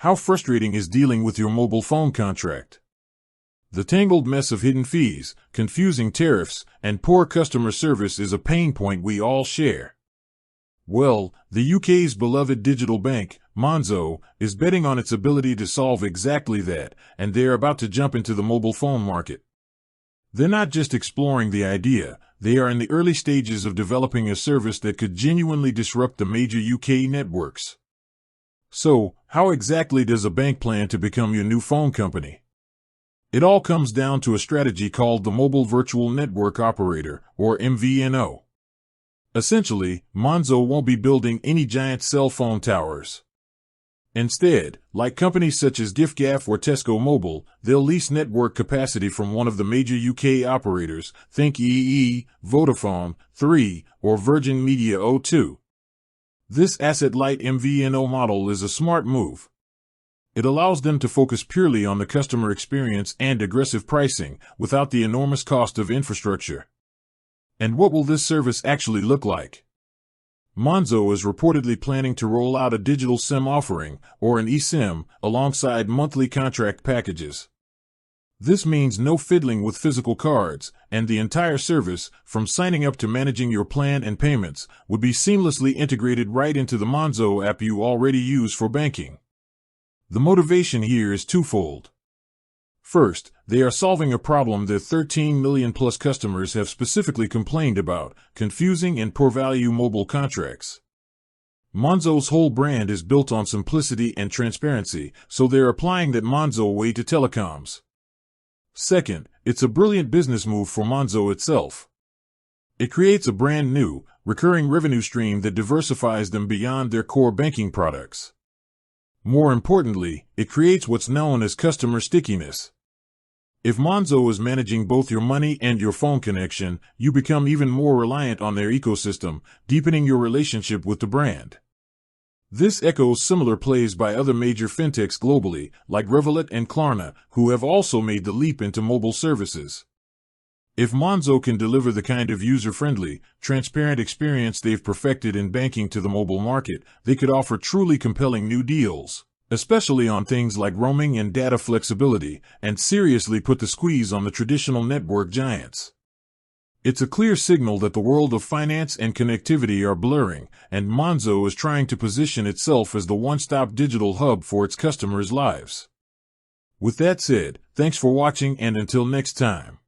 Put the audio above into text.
How frustrating is dealing with your mobile phone contract? The tangled mess of hidden fees, confusing tariffs, and poor customer service is a pain point we all share. Well, the UK's beloved digital bank, Monzo, is betting on its ability to solve exactly that, and they're about to jump into the mobile phone market. They're not just exploring the idea, they are in the early stages of developing a service that could genuinely disrupt the major UK networks. So, how exactly does a bank plan to become your new phone company? It all comes down to a strategy called the Mobile Virtual Network Operator, or MVNO. Essentially, Monzo won't be building any giant cell phone towers. Instead, like companies such as giffgaff or Tesco Mobile, they'll lease network capacity from one of the major UK operators, think EE, Vodafone, 3, or Virgin Media O2. This asset-light MVNO model is a smart move. It allows them to focus purely on the customer experience and aggressive pricing, without the enormous cost of infrastructure. And what will this service actually look like? Monzo is reportedly planning to roll out a digital SIM offering, or an eSIM, alongside monthly contract packages. This means no fiddling with physical cards, and the entire service, from signing up to managing your plan and payments, would be seamlessly integrated right into the Monzo app you already use for banking. The motivation here is twofold. First, they are solving a problem that 13 million plus customers have specifically complained about: confusing and poor value mobile contracts. Monzo's whole brand is built on simplicity and transparency, so they're applying that Monzo way to telecoms. Second, it's a brilliant business move for Monzo itself. It creates a brand new, recurring revenue stream that diversifies them beyond their core banking products. More importantly, it creates what's known as customer stickiness. If Monzo is managing both your money and your phone connection, you become even more reliant on their ecosystem, deepening your relationship with the brand. This echoes similar plays by other major fintechs globally, like Revolut and Klarna, who have also made the leap into mobile services. If Monzo can deliver the kind of user-friendly, transparent experience they've perfected in banking to the mobile market, they could offer truly compelling new deals, especially on things like roaming and data flexibility, and seriously put the squeeze on the traditional network giants. It's a clear signal that the world of finance and connectivity are blurring, and Monzo is trying to position itself as the one-stop digital hub for its customers' lives. With that said, thanks for watching, and until next time.